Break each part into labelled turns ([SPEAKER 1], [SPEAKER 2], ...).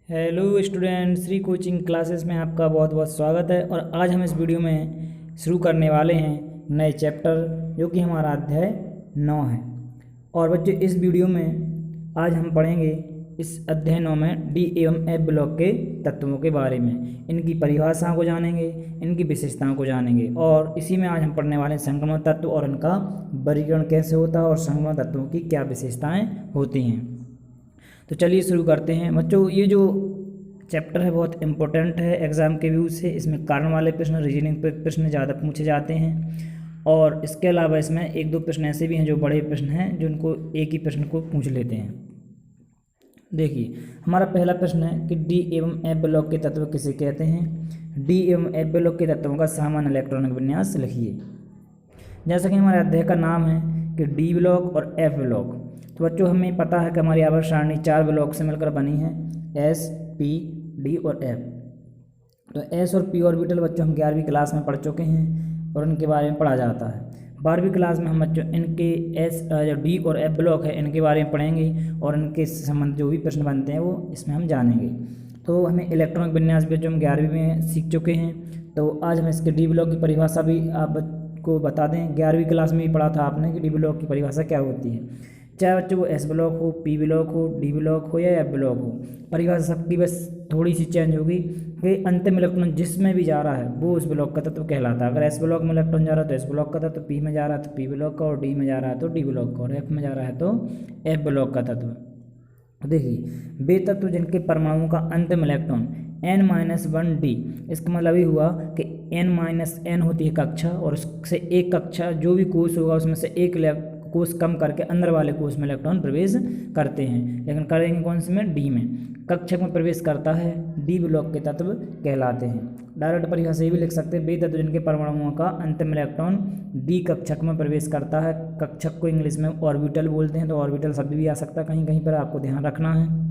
[SPEAKER 1] Hello student, Shri coaching classes में आपका बहुत बहुत स्वागत है। और आज हम इस वीडियो में शुरू करने वाले हैं नए चैप्टर, जो कि हमारा अध्याय 9 है। और बच्चों, इस वीडियो में आज हम पढ़ेंगे इस अध्याय 9 में डी एवं एफ ब्लॉक के तत्वों के बारे में। इनकी परिभाषाओं को जानेंगे, इनकी विशेषताओं को जानेंगे, और इसी में आज हम पढ़ने वाले हैं संक्रमण तत्व और इनका वर्गीकरण कैसे होता है और संक्रमण तत्वों की क्या विशेषताएँ होती हैं। तो चलिए शुरू करते हैं। बच्चों, ये जो चैप्टर है बहुत इम्पोर्टेंट है एग्ज़ाम के व्यू से। इसमें कारण वाले प्रश्न, रीजनिंग प्रश्न ज़्यादा पूछे जाते हैं, और इसके अलावा इसमें एक दो प्रश्न ऐसे भी हैं जो बड़े प्रश्न हैं, जो उनको एक ही प्रश्न को पूछ लेते हैं। देखिए, हमारा पहला प्रश्न है कि डी एवं एफ ब्लॉक के तत्व किसे कहते हैं। डी एवं एफ ब्लॉक के तत्वों का सामान्य इलेक्ट्रॉनिक विन्यास लिखिए। जैसा कि हमारे अध्याय का नाम है कि डी ब्लॉक और एफ ब्लॉक, तो बच्चों हमें पता है कि हमारी आवर्त सारणी 4 ब्लॉक से मिलकर बनी है, एस, पी, डी और एफ। तो एस और पी ऑर्बिटल बच्चों हम 11वीं क्लास में पढ़ चुके हैं और इनके बारे में पढ़ा जाता है। 12वीं क्लास में हम बच्चों इनके एस जो डी और एफ ब्लॉक है इनके बारे में पढ़ेंगे, और इनके संबंध जो भी प्रश्न बनते हैं वो इसमें हम जानेंगे। तो हमें इलेक्ट्रॉनिक विन्यास भी जो हम 11वीं में सीख चुके हैं, तो आज हम इसके डी ब्लॉक की परिभाषा भी आप को बता दें। 11वीं क्लास में ही पढ़ा था आपने कि डी ब्लॉक की परिभाषा क्या होती है। चाहे बच्चों वो एस ब्लॉक हो, पी ब्लॉक हो, डी ब्लॉक हो या एफ ब्लॉक हो, परिभाषा सबकी बस थोड़ी सी चेंज होगी कि अंतिम इलेक्ट्रॉन जिसमें भी जा रहा है वो उस ब्लॉक का तत्व कहलाता है। अगर एस ब्लॉक में इलेक्ट्रॉन जा रहा है तो एस ब्लॉक का तत्व, पी में जा रहा है तो पी ब्लॉक का, और डी में जा रहा है तो डी ब्लॉक का, और एफ में जा रहा है तो एफ ब्लॉक का तत्व। देखिए, वे तत्व जिनके परमाणुओं का अंतिम इलेक्ट्रॉन n-1d, इसका मतलब ये हुआ कि n-n होती है कक्षा, और उससे एक कक्षा जो भी कोष होगा उसमें से एक कोष कम करके अंदर वाले कोष में इलेक्ट्रॉन प्रवेश करते हैं, लेकिन करेंगे कौन से में, डी में। कक्षक में प्रवेश करता है डी ब्लॉक के तत्व कहलाते हैं। डायरेक्ट परिभाषा ये भी लिख सकते हैं, वे तत्व जिनके परमाणुओं का अंतिम इलेक्ट्रॉन डी कक्षक में प्रवेश करता है। कक्षक को इंग्लिश में ऑर्बिटल बोलते हैं, तो ऑर्बिटल शब्द भी आ सकता है कहीं कहीं पर, आपको ध्यान रखना है।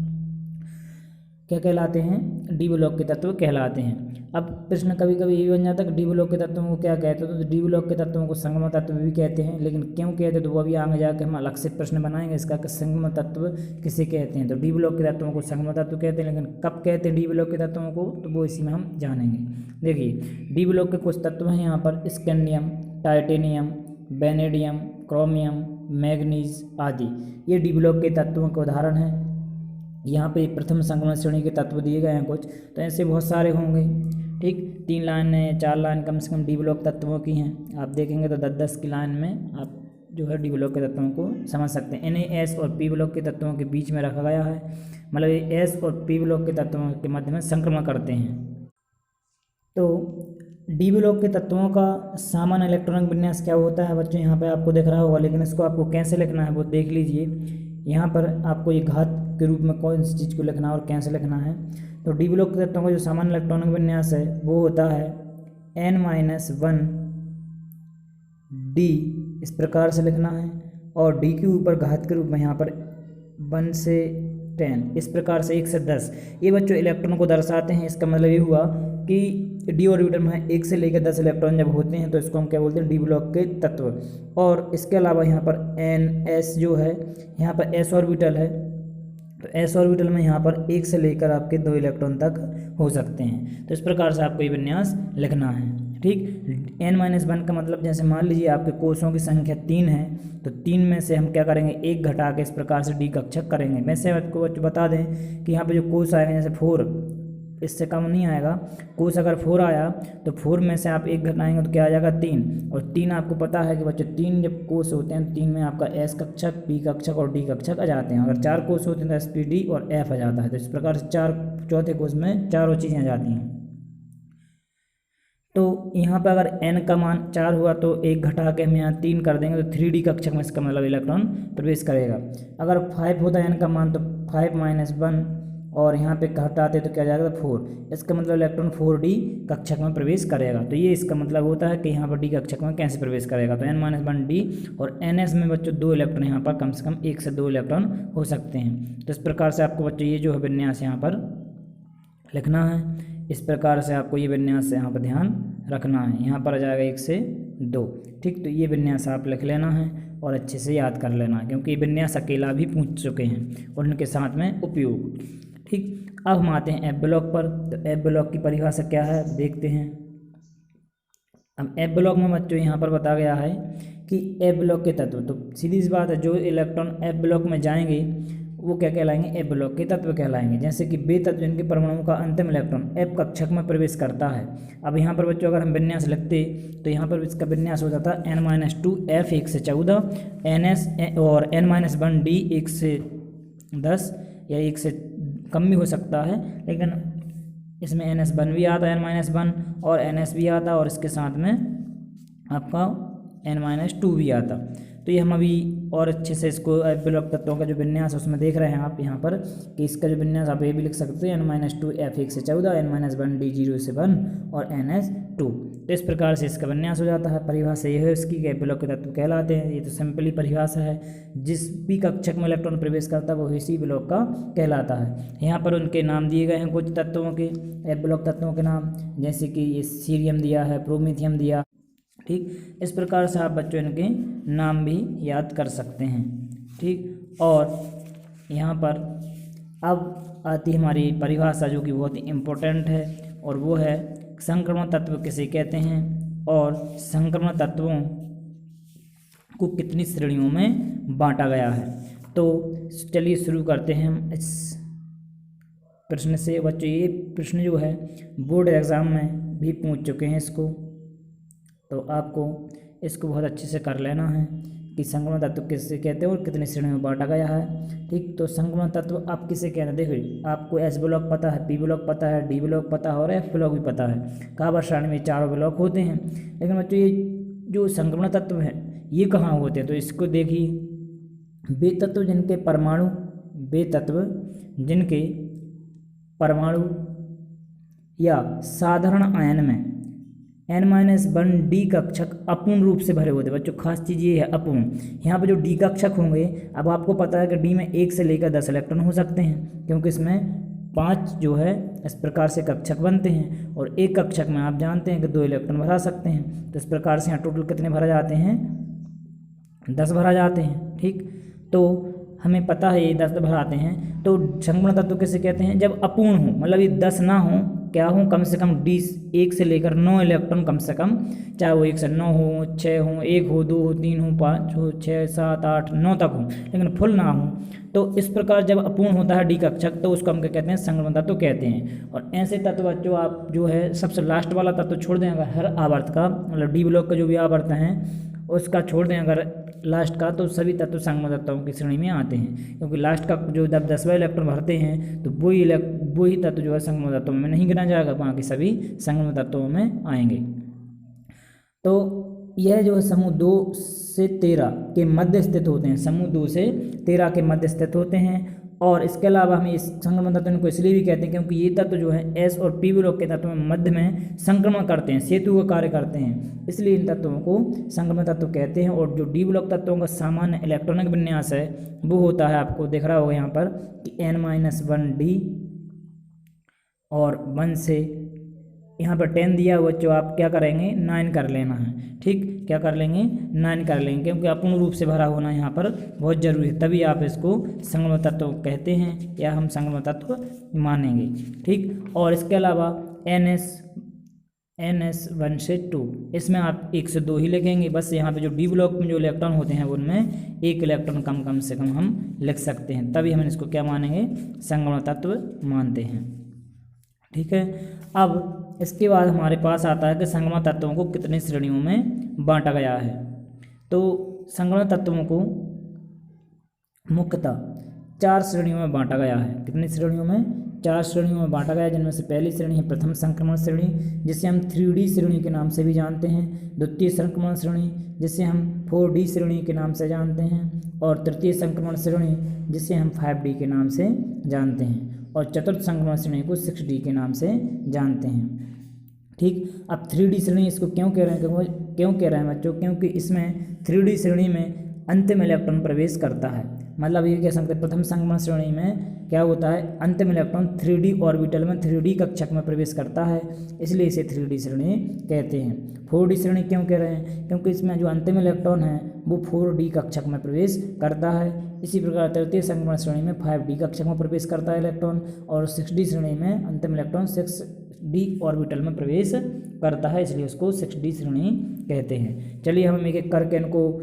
[SPEAKER 1] क्या कहलाते हैं, डी ब्लॉक के तत्व कहलाते हैं। अब प्रश्न कभी कभी ये बन जाता है कि डी ब्लॉक के तत्वों को क्या कहते हैं, तो डी ब्लॉक के तत्वों को संगम तत्व भी कहते हैं, लेकिन क्यों कहते हैं तो वो अभी आगे जाकर हम अलग से प्रश्न बनाएंगे इसका कि संगम तत्व किसे कहते हैं। तो डी ब्लॉक के तत्वों को संगम तत्व कहते हैं, लेकिन कब कहते हैं डी ब्लॉक के तत्वों को, तो वो इसी में हम जानेंगे। देखिए, डी ब्लॉक के कुछ तत्व हैं यहाँ पर, scandium, titanium, vanadium, chromium, manganese आदि, ये डी ब्लॉक के तत्वों के उदाहरण हैं। यहाँ पे प्रथम संक्रमण श्रेणी के तत्व दिए गए हैं कुछ, तो ऐसे बहुत सारे होंगे। ठीक, 3 लाइन है, 4 लाइन कम से कम डी ब्लॉक तत्वों की हैं। आप देखेंगे तो 10-10 की लाइन में आप जो है डी ब्लॉक के तत्वों को समझ सकते हैं। इन्हें एस और पी ब्लॉक के तत्वों के बीच में रखा गया है, मतलब ये एस और पी ब्लॉक के तत्वों के मध्य में संक्रमण करते हैं। तो डी ब्लॉक के तत्वों का सामान्य इलेक्ट्रॉनिक विन्यास क्या होता है बच्चों, यहाँ पे आपको दिख रहा होगा, लेकिन इसको आपको कैसे लिखना है वो देख लीजिए। यहाँ पर आपको ये घात के रूप में कौन सी चीज़ को लिखना है और कैसे लिखना है। तो डी ब्लॉक के तत्वों का जो सामान्य इलेक्ट्रॉनिक विन्यास है वो होता है n-1 d, इस प्रकार से लिखना है, और d के ऊपर घात के रूप में यहाँ पर 1 से 10, इस प्रकार से 1 से 10, ये बच्चों इलेक्ट्रॉन को दर्शाते हैं। इसका मतलब ये हुआ कि डी ऑर्बिटल में 1 से लेकर 10 इलेक्ट्रॉन जब होते हैं तो इसको हम क्या बोलते हैं, डी ब्लॉक के तत्व। और इसके अलावा यहाँ पर n-s जो है, यहाँ पर s ऑर्बिटल है, तो s ऑर्बिटल में यहाँ पर 1 से लेकर आपके 2 इलेक्ट्रॉन तक हो सकते हैं। तो इस प्रकार से आपको ये विन्यास लिखना है। ठीक, n-1 का मतलब जैसे मान लीजिए आपके कोषों की संख्या 3 है, तो 3 में से हम क्या करेंगे, 1 घटा के इस प्रकार से डी कक्षक करेंगे। वैसे आपको बता दें कि यहाँ पे जो कोष आएगा, जैसे 4, इससे कम नहीं आएगा कोष। अगर 4 आया तो 4 में से आप 1 घटाएंगे तो क्या आ जाएगा, 3, और 3 आपको पता है कि बच्चों 3 जब कोष होते हैं, 3 में आपका एस कक्षक, पी कक्षक और डी कक्षक आ जाते हैं। अगर 4 कोष होते हैं तो एस, पी, डी और एफ आ जाता है। तो इस प्रकार से चौथे कोष में चारों चीज़ें आ जाती हैं। तो यहाँ पर अगर n का मान 4 हुआ तो 1 घटा के हम यहाँ 3 कर देंगे, तो 3d कक्षक में इसका मतलब इलेक्ट्रॉन प्रवेश करेगा। अगर 5 होता है n का मान तो 5-1, और यहाँ पे घटाते तो क्या जाएगा, 4, इसका मतलब इलेक्ट्रॉन 4d कक्षक में प्रवेश करेगा। तो ये इसका मतलब होता है कि यहाँ पर डी कक्षक में कैसे प्रवेश करेगा। तो n-1d, और ns में बच्चों 2 इलेक्ट्रॉन यहाँ पर कम से कम 1 से 2 इलेक्ट्रॉन हो सकते हैं। तो इस प्रकार से आपको बच्चों ये जो है विन्यास यहाँ पर लिखना है। इस प्रकार से आपको ये विन्यास यहाँ पर ध्यान रखना है। यहाँ पर आ जाएगा 1 से 2। ठीक, तो ये विन्यास आप लिख लेना है और अच्छे से याद कर लेना, क्योंकि ये विन्यास अकेला भी पूछ चुके हैं और उनके साथ में उपयोग। ठीक, अब हम आते हैं एफ ब्लॉक पर। तो एफ ब्लॉक की परिभाषा क्या है देखते हैं। अब एफ ब्लॉक में बच्चों यहाँ पर बताया गया है कि एफ ब्लॉक के तत्व, तो सीधी सी बात है, जो इलेक्ट्रॉन एफ ब्लॉक में जाएंगे वो क्या कहलाएंगे, एफ ब्लॉक के तत्व कहलाएंगे। जैसे कि वे तत्व जिनके परमाणु का अंतिम इलेक्ट्रॉन एफ कक्षक में प्रवेश करता है। अब यहाँ पर बच्चों अगर हम विन्यास लिखते तो यहाँ पर इसका विन्यास हो जाता है n-2 f 1 से 14 ns और n-1 d 1 से 10 या 1 से कम भी हो सकता है, लेकिन इसमें ns1 भी आता है, n-1 और ns भी आता और इसके साथ में आपका n-2 भी आता। तो ये हम अभी और अच्छे से इसको एफ ब्लॉक तत्वों का जो विन्यास है उसमें देख रहे हैं आप यहाँ पर कि इसका जो विन्यास आप ये भी लिख सकते हैं n-2 f 1 से 14 n-1 d 0 से 1 और ns2। तो इस प्रकार से इसका विन्यास हो जाता है। परिभाषा ये है इसकी कि एफ ब्लॉक के तत्व कहलाते हैं। ये तो सिंपली परिभाषा है, जिस भी कक्षक में इलेक्ट्रॉन प्रवेश करता है वो इसी ब्लॉक का कहलाता है। यहाँ पर उनके नाम दिए गए हैं कुछ तत्वों के, एफ ब्लॉक तत्वों के नाम, जैसे कि ये सीरियम दिया है, प्रोमीथियम दिया, ठीक। इस प्रकार से आप बच्चों इनके नाम भी याद कर सकते हैं, ठीक। और यहाँ पर अब आती हमारी परिभाषा जो कि बहुत ही इम्पोर्टेंट है, और वो है संक्रमण तत्व किसे कहते हैं और संक्रमण तत्वों को कितनी श्रेणियों में बांटा गया है। तो चलिए शुरू करते हैं हम इस प्रश्न से। बच्चों ये प्रश्न जो है बोर्ड एग्ज़ाम में भी पूछ चुके हैं इसको, तो आपको इसको बहुत अच्छे से कर लेना है कि संक्रमण तत्व किसे कहते हैं और कितनी श्रेणियों में बांटा गया है, ठीक। तो संक्रमण तत्व आप किसे कहते हैं, देखिए आपको एस ब्लॉक पता है, पी ब्लॉक पता है, डी ब्लॉक पता है और एफ ब्लॉक भी पता है। कहावत श्रेणी में 4 ब्लॉक होते हैं, लेकिन बच्चों ये जो संक्रमण तत्व है ये कहाँ होते हैं, तो इसको देखिए, वे तत्व जिनके परमाणु या साधारण आयन में n-1 डी कक्षक अपूर्ण रूप से भरे होते हैं। बच्चों खास चीज़ ये है अपूर्ण। यहाँ पे जो डी कक्षक होंगे, अब आपको पता है कि डी में 1 से लेकर 10 इलेक्ट्रॉन हो सकते हैं, क्योंकि इसमें 5 जो है इस प्रकार से कक्षक बनते हैं, और एक कक्षक में आप जानते हैं कि 2 इलेक्ट्रॉन भरा सकते हैं। तो इस प्रकार से यहाँ टोटल कितने भरा जाते हैं, 10 भरा जाते हैं, ठीक। तो हमें पता है ये 10 भराते हैं। तो संक्रमण तत्व किसे कहते हैं, जब अपूर्ण हो, मतलब ये 10 ना हो, क्या हो, कम से कम डी 1 से लेकर 9 इलेक्ट्रॉन कम से कम, चाहे वो 1 से 9 हो, 6 हो, 1 हो, 2 हो, 3 हो, 5 हो, 6, 7, 8, 9 तक हो, लेकिन फुल ना हो। तो इस प्रकार जब अपूर्ण होता है डी कक्षक तो उसको हम क्या कहते हैं, संक्रमण तत्व कहते हैं। और ऐसे तत्व जो आप जो है सबसे लास्ट वाला तत्व छोड़ दें अगर हर आवर्त का, मतलब डी ब्लॉक का जो भी आवर्त हैं उसका छोड़ दें अगर लास्ट का, तो सभी तत्व संक्रमण तत्वों की श्रेणी में आते हैं, क्योंकि लास्ट का जो जब 10वां इलेक्ट्रॉन भरते हैं तो वही तत्व जो है संक्रमण तत्वों में नहीं गिना जाएगा, बाकी सभी संक्रमण तत्वों में आएंगे। तो यह जो है समूह 2 से 13 के मध्य स्थित होते हैं, समूह 2 से 13 के मध्य स्थित होते हैं। और इसके अलावा हम इस संक्रमण तत्व को इसलिए भी कहते हैं क्योंकि ये तत्व जो है एस और पी ब्लॉक के तत्व में मध्य में संक्रमण करते हैं, सेतु का कार्य करते हैं, इसलिए इन तत्वों को संक्रमण तत्व कहते हैं। और जो डी ब्लॉक तत्वों का सामान्य इलेक्ट्रॉनिक विन्यास है वो होता है, आपको दिख रहा होगा यहाँ पर कि n-1 डी और 1 से यहाँ पर 10 दिया हुआ, जो आप क्या करेंगे 9 कर लेना है, ठीक। क्या कर लेंगे 9 कर लेंगे, क्योंकि अपूर्ण रूप से भरा होना यहाँ पर बहुत जरूरी है, तभी आप इसको संक्रमण तत्व कहते हैं या हम संक्रमण तत्व मानेंगे, ठीक। और इसके अलावा NS1 से 2, इसमें आप 1 से 2 ही लिखेंगे बस। यहाँ पे जो डी ब्लॉक में जो इलेक्ट्रॉन होते हैं उनमें 1 इलेक्ट्रॉन कम से कम हम लिख सकते हैं, तभी हम इसको क्या मानेंगे, संक्रमण तत्व मानते हैं, ठीक है। अब इसके बाद हमारे पास आता है कि संक्रमण तत्वों को कितनी श्रेणियों में बांटा गया है। तो संक्रमण तत्वों को मुख्यतः 4 श्रेणियों में बांटा गया है। कितनी श्रेणियों में, 4 श्रेणियों में बांटा गया है, जिनमें से पहली श्रेणी है प्रथम संक्रमण श्रेणी, जिसे हम 3D श्रेणी के नाम से भी जानते हैं। द्वितीय संक्रमण श्रेणी जिसे हम 4D श्रेणी के नाम से जानते हैं, और तृतीय संक्रमण श्रेणी जिसे हम 5D के नाम से जानते हैं, और चतुर्थ संक्रमण श्रेणी को 6D के नाम से जानते हैं, ठीक। अब 3D श्रेणी इसको क्यों कह रहे हैं बच्चों, क्योंकि इसमें 3D श्रेणी में अंतिम इलेक्ट्रॉन प्रवेश करता है। मतलब ये कह सकते हैं प्रथम संक्रमण श्रेणी में क्या होता है, अंतिम इलेक्ट्रॉन 3D ऑर्बिटल में 3D कक्षक में प्रवेश करता है, इसलिए इसे 3D श्रेणी कहते हैं। 4D श्रेणी क्यों कह रहे हैं, क्योंकि इसमें जो अंतिम इलेक्ट्रॉन है वो 4D कक्षक में प्रवेश करता है। इसी प्रकार तृतीय संक्रमण श्रेणी में 5D कक्षक में प्रवेश करता है इलेक्ट्रॉन, और 6D श्रेणी में अंतिम इलेक्ट्रॉन 6D ऑर्बिटल में प्रवेश करता है, इसलिए उसको 6D श्रेणी कहते हैं। चलिए हम एक एक करके इनको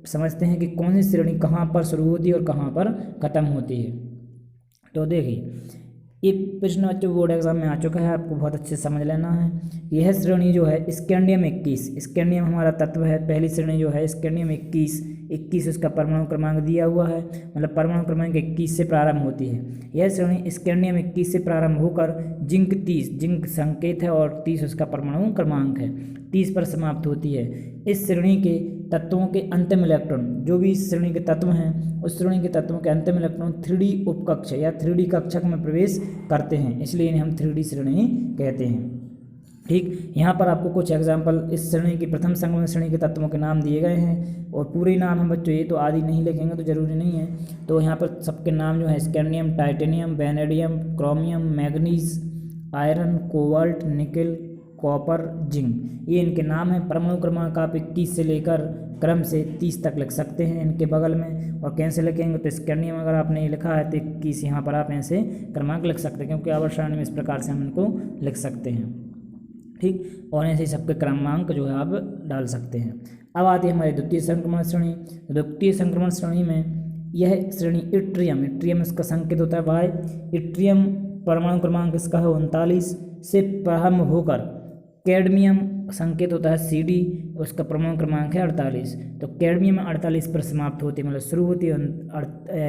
[SPEAKER 1] समझते हैं कि कौन सी श्रेणी कहाँ पर शुरू होती है और कहाँ पर ख़त्म होती है। तो देखिए, ये प्रश्न बच्चों बोर्ड एग्जाम में आ चुका है, आपको बहुत अच्छे से समझ लेना है। यह श्रेणी जो है स्कैंडियम 21, स्कैंडियम हमारा तत्व है। पहली श्रेणी जो है स्कैंडियम 21 उसका परमाणु क्रमांक दिया हुआ है, मतलब परमाणु क्रमांक 21 से प्रारंभ होती है। यह श्रेणी स्कैंडियम 21 से प्रारंभ होकर जिंक 30, जिंक संकेत है और 30 उसका परमाणु क्रमांक है, 30 पर समाप्त होती है। इस श्रेणी के तत्वों के अंतिम इलेक्ट्रॉन, जो भी इस श्रेणी के तत्व हैं उस श्रेणी के तत्वों के अंतिम इलेक्ट्रॉन 3D उपकक्ष या 3D कक्षक में प्रवेश करते हैं, इसलिए इन्हें हम 3D श्रेणी कहते हैं। ठीक, यहाँ पर आपको कुछ एग्जाम्पल इस श्रेणी की प्रथम संक्रमण श्रेणी के तत्वों के नाम दिए गए हैं, और पूरे नाम हैं बच्चों, ये तो आदि नहीं लिखेंगे तो जरूरी नहीं है। तो यहाँ पर सबके नाम जो है scandium, titanium, vanadium, chromium, manganese, iron, cobalt, nickel, copper, zinc, ये इनके नाम हैं। परमाणु क्रमांक आप 21 से लेकर क्रम से 30 तक लिख सकते हैं इनके बगल में, और कैसे लिखेंगे तो स्कैंडियम अगर आपने ये लिखा है तो 21 यहाँ पर आप ऐसे क्रमांक लिख सकते हैं, क्योंकि आवर्त सारणी में इस प्रकार से हम इनको लिख सकते हैं। ठीक, और ऐसे ही सबके क्रमांक जो है आप डाल सकते हैं। अब आती है हमारी द्वितीय संक्रमण श्रेणी। द्वितीय संक्रमण श्रेणी में यह श्रेणी इट्रियम, इट्रियम इसका संकेत होता है वाई, इट्रियम परमाणु क्रमांक इसका है 39 से प्रारंभ होकर कैडमियम संकेत होता है CD, उसका परमाणु क्रमांक है 48। तो कैडमियम 48 पर समाप्त होती है, मतलब शुरू होती है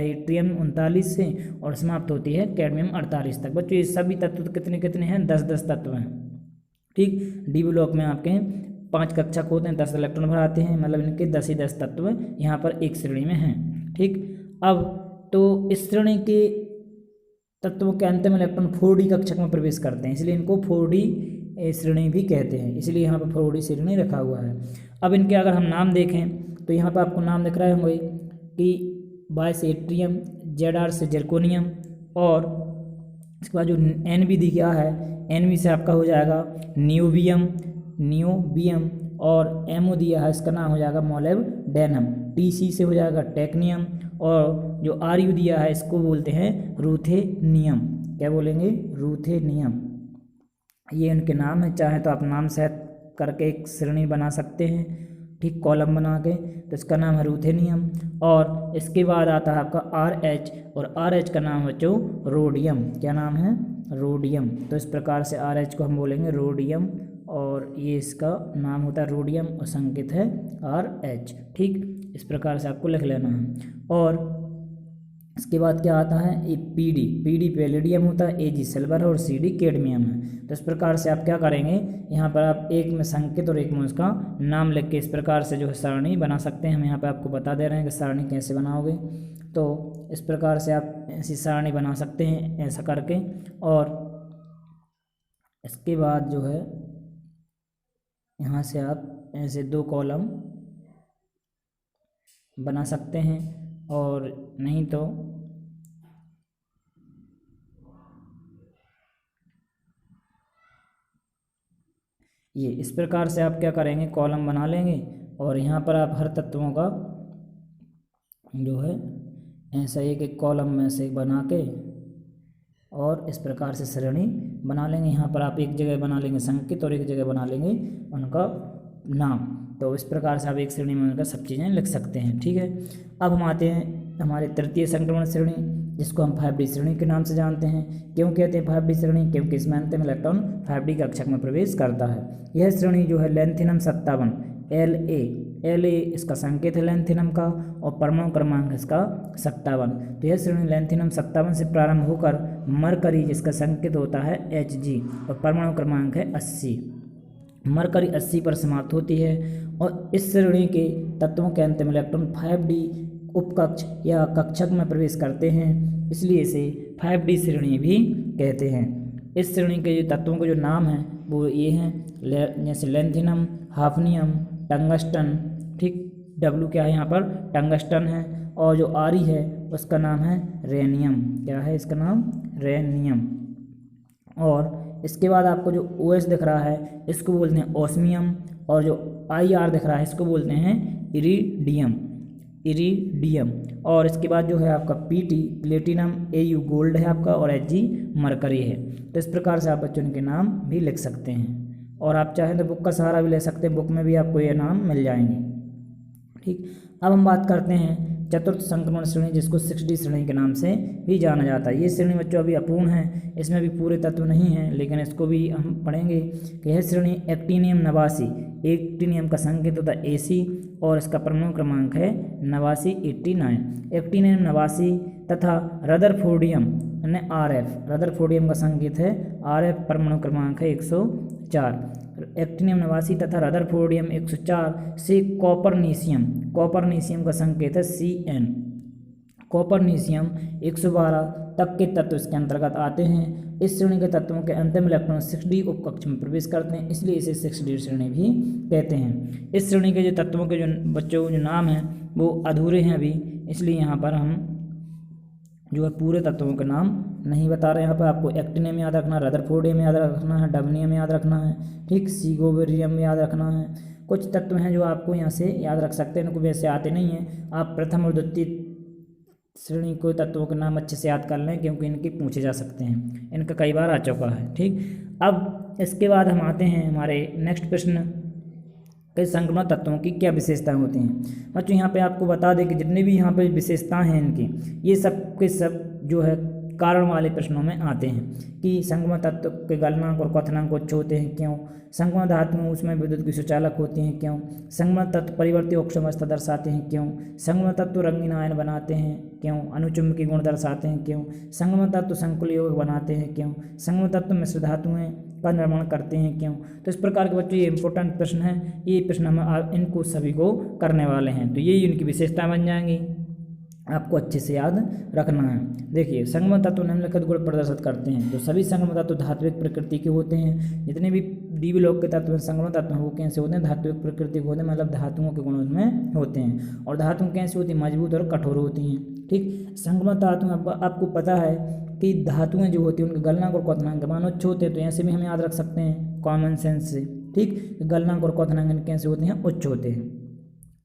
[SPEAKER 1] इट्रियम 39 से और समाप्त होती है कैडमियम 48 तक। बच्चों ये सभी तत्व कितने कितने हैं, 10-10 तत्व हैं। ठीक, डी ब्लॉक में आपके 5 कक्षक होते हैं, 10 इलेक्ट्रॉन भराते हैं, मतलब इनके 10 ही 10 तत्व यहाँ पर एक श्रेणी में हैं। ठीक, अब तो इस श्रेणी के तत्वों के अंतिम इलेक्ट्रॉन 4D कक्षक में प्रवेश करते हैं, इसलिए इनको 4D श्रेणी भी कहते हैं, इसलिए यहाँ पर 4D श्रेणी रखा हुआ है। अब इनके अगर हम नाम देखें तो यहाँ पर आपको नाम दिख रहे होंगे कि वाई से एट्रियम, ZR से जर्कोनियम, और इसके बाद जो NB दिया है NB से आपका हो जाएगा नियोबियम, और MO दिया है इसका नाम हो जाएगा मोलिब्डेनम, TC से हो जाएगा टेक्नियम, और जो RU दिया है इसको बोलते हैं रूथेनियम। क्या बोलेंगे, रूथेनियम। ये उनके नाम है, चाहे तो आप नाम सेट करके एक श्रेणी बना सकते हैं, ठीक, कॉलम बना के, तो इसका नाम है रूथेनियम। और इसके बाद आता है आपका RH, और RH का नाम है जो रोडियम। क्या नाम है, रोडियम। तो इस प्रकार से RH को हम बोलेंगे रोडियम, और ये इसका नाम होता है रोडियम और संकेत है RH। ठीक, इस प्रकार से आपको लिख लेना है। और इसके बाद क्या आता है, ये PD पैलेडियम होता है, AG सिल्वर है, और CD कैडमियम है। तो इस प्रकार से आप क्या करेंगे, यहाँ पर आप एक में संकेत और एक में उसका नाम लिख के इस प्रकार से जो है सारणी बना सकते हैं। हम यहाँ पे आपको बता दे रहे हैं कि सारणी कैसे बनाओगे। तो इस प्रकार से आप ऐसी सारणी बना सकते हैं ऐसा करके, और इसके बाद जो है यहाँ से आप ऐसे 2 कॉलम बना सकते हैं, और नहीं तो ये इस प्रकार से आप क्या करेंगे, कॉलम बना लेंगे, और यहाँ पर आप हर तत्वों का जो है ऐसा एक एक कॉलम में से बना के और इस प्रकार से श्रेणी बना लेंगे। यहाँ पर आप एक जगह बना लेंगे संकेत और एक जगह बना लेंगे उनका नाम। तो इस प्रकार से आप एक श्रेणी में उनका सब चीज़ें लिख सकते हैं। ठीक है, अब हम आते हैं हमारे तृतीय संक्रमण श्रेणी, जिसको हम 5D श्रेणी के नाम से जानते हैं। क्यों कहते हैं 5D श्रेणी? क्योंकि इसमें अंतिम इलेक्ट्रॉन 5D कक्षक में प्रवेश करता है। यह श्रेणी जो है लेंथिनम 57 La इसका संकेत है लेंथिनम का, और परमाणु क्रमांक इसका 57। तो यह श्रेणी लेंथिनम 57 से प्रारंभ होकर मरकरी जिसका संकेत होता है Hg और परमाणु क्रमांक है 80, मरकरी 80 पर समाप्त होती है। और इस श्रेणी के तत्वों के अंतिम इलेक्ट्रॉन 5D उपकक्ष या कक्षक में प्रवेश करते हैं, इसलिए इसे 5D श्रेणी भी कहते हैं। इस श्रेणी के जो तत्वों के जो नाम हैं वो ये हैं, जैसे लेंथिनम, हाफनियम, टंगस्टन, ठीक, डब्ल्यू क्या है यहाँ पर, टंगस्टन है, और जो आरी है उसका नाम है रेनियम। क्या है इसका नाम, रेनियम। और इसके बाद आपको जो ओ एस दिख रहा है इसको बोलते हैं ओस्मियम, और जो आई आर दिख रहा है इसको बोलते हैं इरिडियम, इरिडियम। और इसके बाद जो है आपका P T platinum, A you gold है आपका, और एच जी मरकरी है। तो इस प्रकार से आप बच्चों के नाम भी लिख सकते हैं, और आप चाहें तो बुक का सहारा भी ले सकते हैं, बुक में भी आपको ये नाम मिल जाएंगे। ठीक, अब हम बात करते हैं चतुर्थ संक्रमण श्रेणी, जिसको 6D श्रेणी के नाम से भी जाना जाता है। ये श्रेणी बच्चों अभी अपूर्ण है, इसमें भी पूरे तत्व नहीं हैं, लेकिन इसको भी हम पढ़ेंगे कि यह श्रेणी एक्टिनियम 89, एक्टिनियम का संकेत होता है AC, और इसका परमाणु क्रमांक है 89, 89। एक्टिनियम 89 तथा रदरफोर्डियम यानी RF, रदरफोर्डियम का संकेत है RF, परमाणु क्रमांक है 104। एक्टिनियम 89 तथा रदरफोर्डियम 104 से कॉपरनीशियम, कॉपरनीशियम का संकेत है CN। कॉपरनीशियम 112 तक के तत्व इसके अंतर्गत आते हैं। इस श्रेणी के तत्वों के अंतिम इलेक्ट्रॉन 6D उपकक्ष में प्रवेश करते हैं, इसलिए इसे 6D श्रेणी भी कहते हैं। इस श्रेणी के जो तत्वों के जो बच्चों जो नाम हैं वो अधूरे हैं अभी, इसलिए यहाँ पर हम जो है पूरे तत्वों के नाम नहीं बता रहे हैं। यहाँ पर आपको एक्टिनियम याद रखना है, रदरफोर्डियम याद रखना है, डबनियम याद रखना है, ठीक, सीगोबेरियम याद रखना है। कुछ तत्व हैं जो आपको यहाँ से याद रख सकते हैं, इनको वैसे आते नहीं हैं। आप प्रथम और द्वितीय श्रेणी को तत्वों के नाम अच्छे से याद कर लें, क्योंकि इनके पूछे जा सकते हैं, इनका कई बार आ चुका है। ठीक, अब इसके बाद हम आते हैं हमारे नेक्स्ट प्रश्न के संक्रमण तत्वों की क्या विशेषताएं होती हैं। बच्चों यहाँ पे आपको बता दें कि जितनी भी यहाँ पे विशेषताएं हैं इनकी, ये सब के सब जो है कारण वाले प्रश्नों में आते हैं कि संक्रमण तत्व के गलनांक और क्वथनांक उच्च होते हैं क्यों, संक्रमण धातुओं उसमें विद्युत की सुचालक होती हैं क्यों, संक्रमण तत्व परिवर्ती अक्षम अवस्था दर्शाते हैं क्यों, संक्रमण तत्व रंगीन आयन बनाते हैं क्यों, अनुचुंबकीय गुण दर्शाते हैं क्यों, संक्रमण तत्व संकुल यौगिक बनाते हैं क्यों, संक्रमण तत्व मिश्र धातुएं का निर्माण करते हैं क्यों। तो इस प्रकार के बच्चों ये इंपॉर्टेंट प्रश्न है, ये प्रश्न हम इनको सभी को करने वाले हैं, तो यही इनकी विशेषता बन जाएंगी, आपको अच्छे से याद रखना है। देखिए, संक्रमण तत्व निम्नलिखित गुण प्रदर्शित करते हैं। तो सभी संक्रमण तत्व धात्विक प्रकृति के होते हैं, जितने भी डी ब्लॉक के तत्व संक्रमण तत्व वो कैसे होते हैं, धात्विक प्रकृति के होते हैं, मतलब धातुओं के गुण उसमें होते हैं। और धातु कैसी होती है, मजबूत और कठोर होती हैं। ठीक, संक्रमण धातु आपको पता है कि धातुएं जो होती हैं उनके गलनांक और क्वथनांक मान उच्च होते हैं, तो ऐसे भी हम याद रख सकते हैं कॉमन सेंस से। ठीक, गलनांक और क्वथनांक कैसे होते हैं, उच्च होते हैं।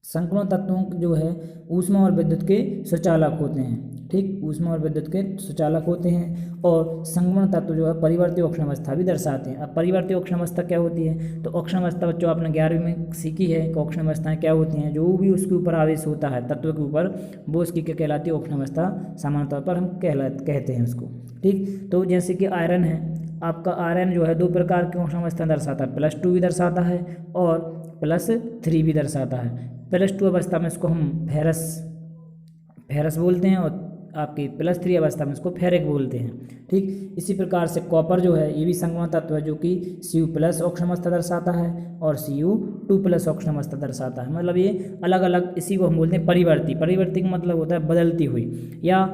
[SPEAKER 1] संक्रमण तत्वों जो है ऊष्मा और विद्युत के सुचालक होते हैं। ठीक, ऊष्मा और विद्युत के सुचालक होते हैं। और संक्रमण तत्व जो है परिवर्ती अक्षम अवस्था भी दर्शाते हैं। अब परिवर्ती अक्षम अवस्था क्या होती है, तो अक्षम अवस्था बच्चों आपने 11वीं में सीखी है कि अक्षम अवस्थाएं क्या होती हैं। जो भी उसके ऊपर आवेश होता है तत्व के ऊपर, वो उसकी क्या कहलाती है, अक्षम अवस्था सामान्य तौर पर हम कहते हैं उसको। ठीक, तो जैसे कि आयरन है, आपका आयरन जो है 2 प्रकार की अक्षम अवस्था दर्शाता है, +2 भी दर्शाता है और +3 भी दर्शाता है। +2 अवस्था में इसको हम फेरस बोलते हैं, और आपकी +3 अवस्था में इसको फेरिक बोलते हैं। ठीक, इसी प्रकार से कॉपर जो है ये भी संक्रमण तत्व है, जो कि Cu+ अक्षम अवस्था दर्शाता है और Cu2+ अक्षम अवस्था दर्शाता है। मतलब ये अलग अलग, इसी को हम बोलते हैं परिवर्ती। परिवर्ती का मतलब होता है बदलती हुई, या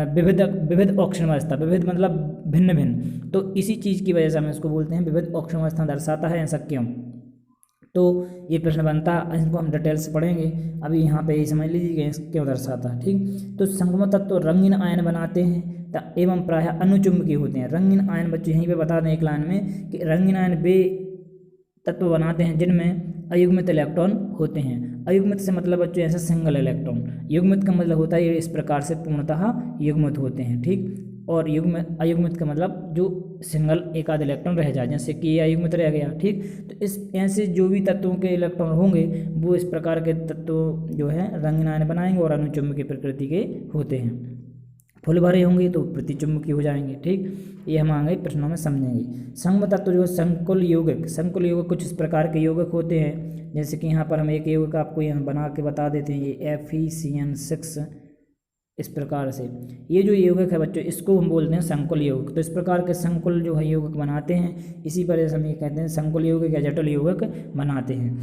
[SPEAKER 1] विविध अक्षम अवस्था। विविध मतलब भिन्न भिन्न, तो इसी चीज़ की वजह से हम इसको बोलते हैं विविध अक्षम अवस्था दर्शाता है। ऐसा क्यों, तो ये प्रश्न बनता है, इनको हम डिटेल से पढ़ेंगे। अभी यहाँ पे ये समझ लीजिए क्यों दर्शाता है। ठीक, तो संक्रमण तत्व रंगीन आयन बनाते हैं एवं प्रायः अनुचुंबकीय होते हैं। रंगीन आयन बच्चों यहीं पे बता दें एक लाइन में कि रंगीन आयन वे तत्व बनाते हैं जिनमें अयुग्मित इलेक्ट्रॉन होते हैं। अयुग्मित से मतलब बच्चों ऐसा सिंगल इलेक्ट्रॉन, युग्मित का मतलब होता है ये इस प्रकार से पूर्णतः युग्मित होते हैं। ठीक, और अयुग्मित का मतलब जो सिंगल एक आध इलेक्ट्रॉन रह जाए, जैसे कि ये अयुग्मित रह गया। ठीक, तो इस ऐसे जो भी तत्वों के इलेक्ट्रॉन होंगे वो इस प्रकार के तत्व जो है रंगीन आयन बनाएंगे और अनुचुंबकीय प्रकृति के होते हैं। फुल भरे होंगे तो प्रतिचुंबकीय हो जाएंगे। ठीक, ये हम आगे प्रश्नों में समझेंगे। संक्रमण तत्व जो संकुल यौगिक कुछ इस प्रकार के यौगिक होते हैं, जैसे कि यहाँ पर हम एक यौगिक आपको यहाँ बना के बता देते हैं, ये FeCN6। इस प्रकार से ये जो यौगिक है बच्चों, इसको हम बोलते हैं संकुल यौगिक। तो इस प्रकार के संकुल जो है यौगिक बनाते हैं, इसी वजह से हम ये कहते हैं संकुल यौगिक या जटिल यौगिक बनाते हैं।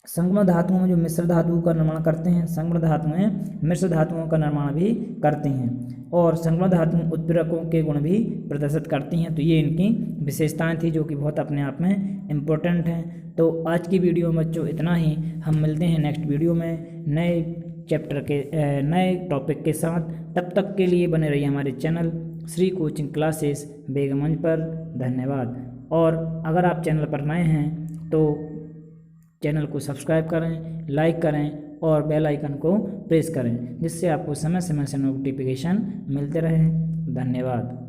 [SPEAKER 1] संगम धातुओं में जो मिश्र धातुओं का निर्माण करते हैं, संगम धातुएं मिश्र धातुओं का निर्माण भी करती हैं और संगम धातु उत्प्रेरकों के गुण भी प्रदर्शित करती हैं। तो ये इनकी विशेषताएं थी जो कि बहुत अपने आप में इम्पोर्टेंट हैं। तो आज की वीडियो में बच्चों इतना ही। हम मिलते हैं नेक्स्ट वीडियो में नए चैप्टर के नए टॉपिक के साथ। तब तक के लिए बने रहिए हमारे channel Shri coaching classes Begamganj पर। धन्यवाद। और अगर आप चैनल पर नए हैं तो चैनल को सब्सक्राइब करें, लाइक करें और बेल आइकन को प्रेस करें, जिससे आपको समय समय से नोटिफिकेशन मिलते रहें। धन्यवाद।